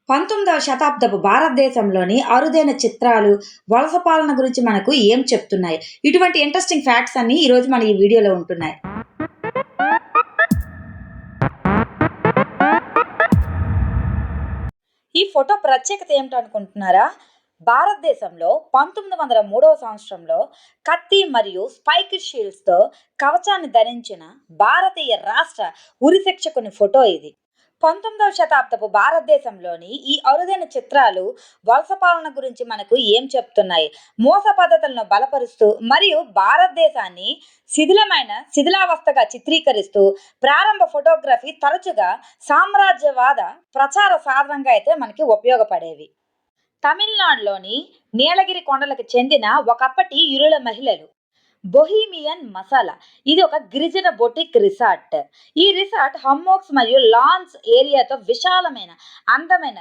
19వ శతాబ్దపు భారతదేశంలోని అరుదైన చిత్రాలు, వలస పాలన గురించి మనకు ఏం చెప్తున్నాయి? ఇటువంటి ఇంట్రెస్టింగ్ ఫ్యాక్ట్స్ అన్నీ ఈరోజు మన ఈ వీడియోలో ఉంటున్నాయి. ఈ ఫోటో ప్రత్యేకత ఏమిటనుకుంటున్నారా? భారతదేశంలో 1903వ సంవత్సరంలో కత్తి మరియు స్పైక్ షీల్డ్స్తో కవచాన్ని ధరించిన భారతీయ రాష్ట్ర ఉరిశిక్షకుని ఫోటో ఇది. 19వ శతాబ్దపు భారతదేశంలోని ఈ అరుదైన చిత్రాలు వలస పాలన గురించి మనకు ఏం చెప్తున్నాయి? మోస పద్ధతులను బలపరుస్తూ మరియు భారతదేశాన్ని శిథిలావస్థగా చిత్రీకరిస్తూ ప్రారంభ ఫోటోగ్రఫీ తరచుగా సామ్రాజ్యవాద ప్రచార సాధనంగా అయితే మనకి ఉపయోగపడేవి. తమిళనాడులోని నీలగిరి కొండలకు చెందిన ఒకప్పటి ఇరుల మహిళలు బొహీమియన్ మసాలా ఇది ఒక గిరిజన బొటిక్ రిసార్ట్. ఈ రిసార్ట్ హమ్మోక్స్ మరియు లాన్స్ ఏరియాతో విశాలమైన అందమైన